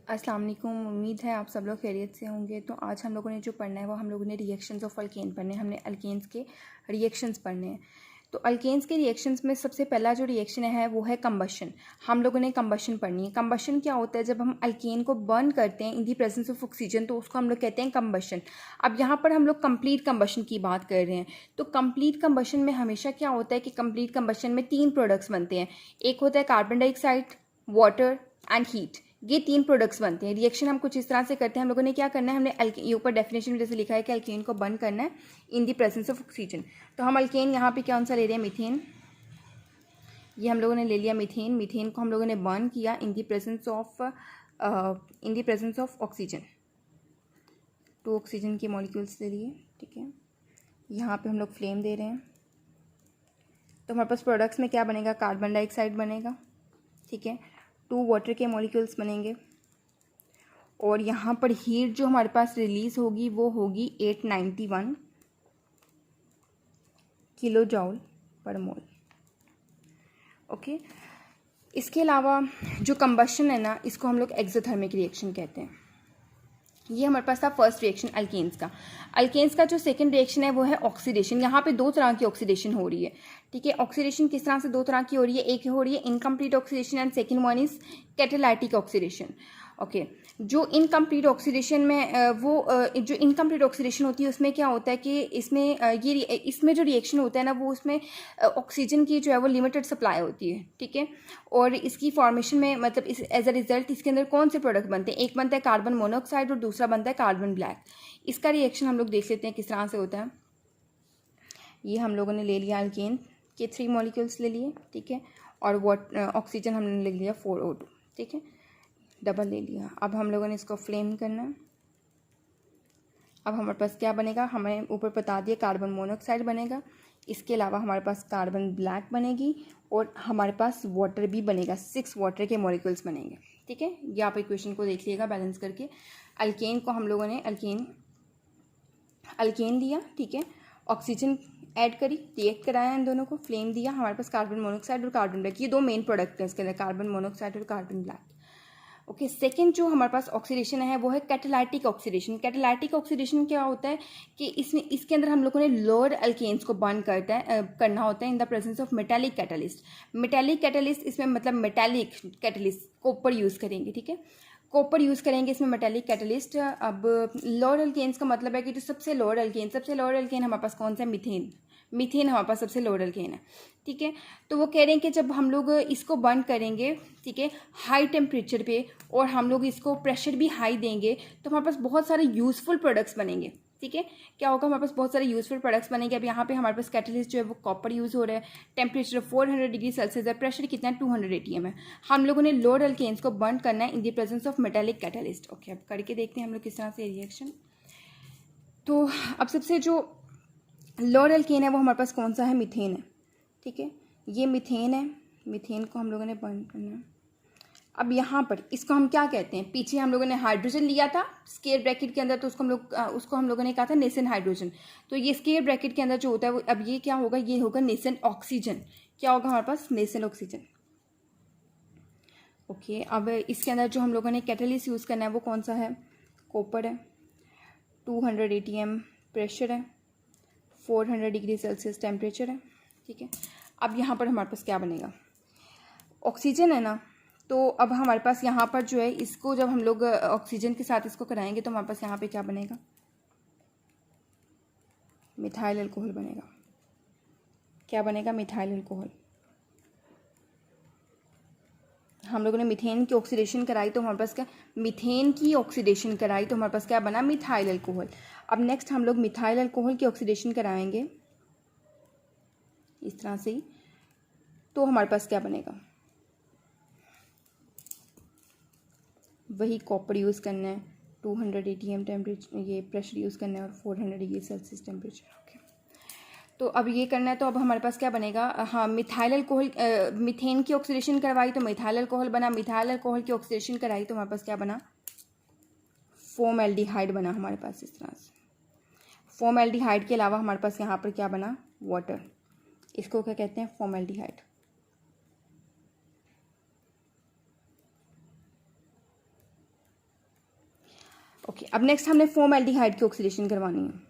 अस्सलाम वालेकुम। उम्मीद है आप सब लोग खैरियत से होंगे। तो आज हम लोगों ने जो पढ़ना है वो हम लोगों ने रिएक्शंस ऑफ अल्केन पढ़ने हैं। हमने अल्केन्स के रिएक्शंस पढ़ने हैं। तो अल्केन्स के रिएक्शंस में सबसे पहला जो रिएक्शन है वो है कंबशन। हम लोगों ने कंबशन पढ़नी है। कंबशन क्या होता है? जब हम अल्केन को बर्न करते हैं इन दी प्रेजेंस ऑफ ऑक्सीजन तो उसको हम लोग कहते हैं कंबशन। अब यहाँ पर हम लोग कंप्लीट कंबशन की बात कर रहे हैं। तो कंप्लीट कंबशन में हमेशा क्या होता है कि कंप्लीट कंबशन में 3 प्रोडक्ट्स बनते हैं। एक होता है carbon dioxide, water and heat. ये 3 प्रोडक्ट्स बनते हैं। रिएक्शन हम कुछ इस तरह से करते हैं। हम लोगों ने क्या करना है, हमने ये ऊपर डेफिनेशन में जैसे लिखा है कि अल्केन को बर्न करना है इन दी प्रेजेंस ऑफ ऑक्सीजन। तो हम अल्केन यहाँ पे कौन सा ले रहे हैं? मीथेन। ये हम लोगों ने ले लिया मीथेन। मीथेन को हम लोगों ने बर्न किया in the presence of oxygen. 2 oxygen के मॉलिक्यूल्स ले लिए, ठीक है। यहाँ पे हम लोग फ्लेम दे रहे हैं। तो हमारे पास प्रोडक्ट्स में क्या बनेगा? कार्बन डाइऑक्साइड बनेगा, ठीक है। 2 वाटर के मॉलिक्यूल्स बनेंगे और यहाँ पर हीट जो हमारे पास रिलीज होगी वो होगी 891 किलो जॉल पर मोल। ओके। इसके अलावा जो कंबशन है ना, इसको हम लोग एक्सोथर्मिक रिएक्शन कहते हैं। ये हमारे पास था फर्स्ट रिएक्शन अल्केन्स का। अल्केन्स का जो सेकंड रिएक्शन है वो है ऑक्सीडेशन। यहाँ पे 2 तरह की ऑक्सीडेशन हो रही है, ठीक है। ऑक्सीडेशन किस तरह से 2 तरह की हो रही है? एक हो रही है incomplete oxidation and second one is catalytic oxidation. Okay. जो इनकम्प्लीट ऑक्सीडेशन में जो इनकम्प्लीट ऑक्सीडेशन होती है उसमें क्या होता है कि इसमें जो रिएक्शन होता है ना वो उसमें ऑक्सीजन की जो है वो लिमिटेड सप्लाई होती है, ठीक है। और इसकी फॉर्मेशन में मतलब एज अ रिजल्ट इसके अंदर कौन से प्रोडक्ट बनते हैं? एक बनता है कार्बन मोनोऑक्साइड और दूसरा बनता है कार्बन ब्लैक। इसका रिएक्शन हम लोग देख लेते हैं किस तरह से होता है। ये हम लोगों ने ले लिया अल्केन के 3 मॉलिक्यूल्स ले लिए, ठीक है। और ऑक्सीजन हमने ले लिया 4O2, ठीक है, डबल ले लिया। अब हम लोगों ने इसको फ्लेम करना है। अब हमारे पास क्या बनेगा? हमें ऊपर बता दिया कार्बन मोनोऑक्साइड बनेगा। इसके अलावा हमारे पास कार्बन ब्लैक बनेगी और हमारे पास वाटर भी बनेगा। 6 वाटर के मॉलिक्यूल्स बनेंगे, ठीक है। ये आप इक्वेशन को देख लीजिएगा बैलेंस करके। अल्केन को हम लोगों ने अल्केन दिया, ठीक है। ऑक्सीजन ऐड करी, रिएक्ट कराया इन दोनों को, फ्लेम दिया। हमारे पास कार्बन मोनोऑक्साइड और कार्बन ब्लैक, ये 2 मेन प्रोडक्ट हैं इसके अंदर, कार्बन मोनोऑक्साइड और कार्बन ब्लैक। ओके। सेकेंड जो हमारे पास ऑक्सीडेशन है वो है कैटालाइटिक ऑक्सीडेशन। कैटालाइटिक ऑक्सीडेशन क्या होता है कि इसके अंदर हम लोगों ने लोअर अल्केन्स को बर्न करना होता है in the presence of metallic catalyst. Metallic catalyst इसमें मतलब मेटालिक कैटलिस्ट कॉपर यूज़ करेंगे, ठीक है। कॉपर यूज़ करेंगे इसमें मेटालिक कैटलिस्ट। अब लोअर अल्केन्स का मतलब है कि जो सबसे लोअर अल्केन हमारे पास कौन सा है? मीथेन हमारे पास सबसे लोअर अल्केन है, ठीक है। तो वो कह रहे हैं कि जब हम लोग इसको बर्न करेंगे, ठीक है, हाई टेम्परेचर पे, और हम लोग इसको प्रेशर भी हाई देंगे तो हमारे पास बहुत सारे यूज़फुल प्रोडक्ट्स बनेंगे, ठीक है। क्या होगा? हमारे पास बहुत सारे यूज़फुल प्रोडक्ट्स बनेंगे। अब यहाँ पे हमारे पास कैटलिस्ट जो है वो कॉपर यूज़ हो रहा है। टेम्परेचर 400 डिग्री सेल्सियस है, प्रेशर कितना है? 200 ATM है। हम लोगों ने लोअर अल्केन्स को बर्न करना है in the presence of metallic catalyst. Okay, अब करके देखते हैं हम लोग किस तरह से रिएक्शन। तो अब सबसे जो लोअर अल्केन है वो हमारे पास कौन सा है? मीथेन है, ठीक है। ये मीथेन है। मीथेन को हम लोगों ने बर्न करना है। अब यहाँ पर इसको हम क्या कहते हैं? पीछे हम लोगों ने हाइड्रोजन लिया था स्क्वायर ब्रैकेट के अंदर, तो उसको हम लोगों ने कहा था नेसेंट हाइड्रोजन। तो ये स्क्वायर ब्रैकेट के अंदर जो होता है वो अब ये क्या होगा? ये होगा नेसेंट ऑक्सीजन। क्या होगा हमारे पास? Nascent oxygen. ओके। अब इसके अंदर जो हम लोगों ने कैटलिस्ट यूज़ करना है वो कौन सा है? कॉपर है। 200 ATM प्रेशर है, 400 डिग्री सेल्सियस टेम्परेचर है, ठीक है। अब यहाँ पर हमारे पास क्या बनेगा? ऑक्सीजन है ना। तो अब हमारे पास यहाँ पर जो है इसको जब हम लोग ऑक्सीजन के साथ इसको कराएंगे तो हमारे पास यहाँ पे क्या बनेगा? मिथाइल अल्कोहल बनेगा। क्या बनेगा? Methyl alcohol. हम लोगों ने मीथेन की ऑक्सीडेशन कराई तो हमारे पास क्या? मीथेन की ऑक्सीडेशन कराई तो हमारे पास क्या बना? Methyl alcohol. अब नेक्स्ट हम लोग मिथाइल अल्कोहल की ऑक्सीडेशन कराएंगे इस तरह से ही, तो हमारे पास क्या बनेगा? वही कॉपर यूज़ करना है, 200 ATM टेम्परेचर, ये प्रेशर यूज़ करना है और 400 डिग्री सेल्सियस टेम्परेचर। ओके। तो अब ये करना है तो अब हमारे पास क्या बनेगा? हाँ, मिथाइल अल्कोहल, मीथेन की ऑक्सीडेशन करवाई तो मिथाइल अल्कोहल बना। मिथाइल अल्कोहल की ऑक्सीडेशन कराई तो हमारे पास क्या बना? फॉर्मल्डिहाइड बना हमारे पास इस तरह से। फॉर्मल्डिहाइड के अलावा हमारे पास यहाँ पर क्या बना? वाटर। इसको क्या कहते हैं? फॉर्मल्डिहाइड। ओके, अब नेक्स्ट हमने फॉर्मल्डिहाइड की ऑक्सीडेशन करवानी है।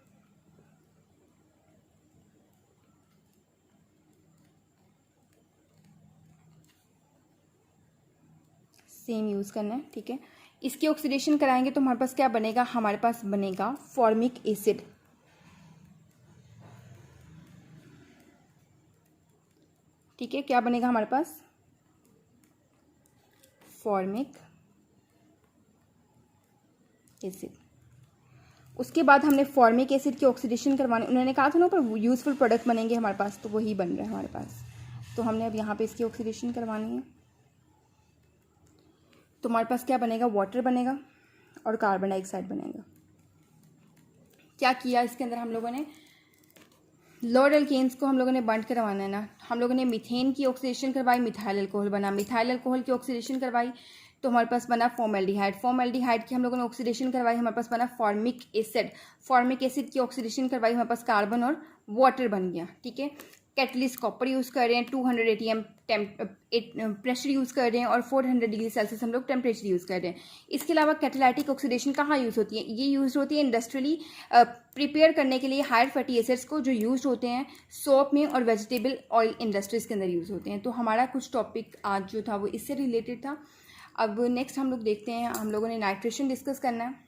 सेम यूज़ करना है, ठीक है। इसकी ऑक्सीडेशन कराएंगे तो हमारे पास क्या बनेगा, हमारे पास बनेगा फॉर्मिक एसिड। ठीक है, क्या बनेगा हमारे पास, फॉर्मिक एसिड। उसके बाद हमने फॉर्मिक एसिड की ऑक्सीडेशन करवानी, उन्होंने कहा था ना ऊपर यूजफुल प्रोडक्ट बनेंगे हमारे पास, तो वही बन रहा है हमारे पास। तो हमने अब यहाँ पे इसकी ऑक्सीडेशन करवानी है, तो हमारे पास क्या बनेगा, वाटर बनेगा और कार्बन डाइऑक्साइड बनेगा। क्या किया इसके अंदर हम लोगों ने, लोअर एल्केन्स को हम लोगों ने बंट करवाना है ना, हम लोगों ने मीथेन की ऑक्सीडेशन करवाई, मिथाइल अल्कोहल बना, मिथाइल अल्कोहल की ऑक्सीडेशन करवाई तो हमारे पास बना फॉर्मल्डिहाइड, फॉर्मल्डिहाइड की हम लोगों ने ऑक्सीडेशन करवाई, हमारे पास बना फॉर्मिक एसिड, फॉर्मिक एसिड की ऑक्सीडेशन करवाई, हमारे पास कार्बन और वाटर बन गया। ठीक है, कैटलिस्ट कॉपर यूज़ कर रहे हैं, 200 ATM प्रेशर यूज़ कर रहे हैं और 400 डिग्री सेल्सियस हम लोग टेम्परेचर यूज़ कर रहे हैं। इसके अलावा कैटालाइटिक ऑक्सीडेशन कहाँ यूज़ होती है, ये यूज़ होती है इंडस्ट्रियली प्रिपेयर करने के लिए हायर फैटी एसिड्स को, जो यूज़ होते हैं सोप में और वेजिटेबल ऑयल इंडस्ट्रीज़ के अंदर यूज़ होते हैं। तो हमारा कुछ टॉपिक आज जो था वो इससे रिलेटेड था। अब नेक्स्ट हम लोग देखते हैं, हम लोगों ने नाइट्रेशन डिस्कस करना है।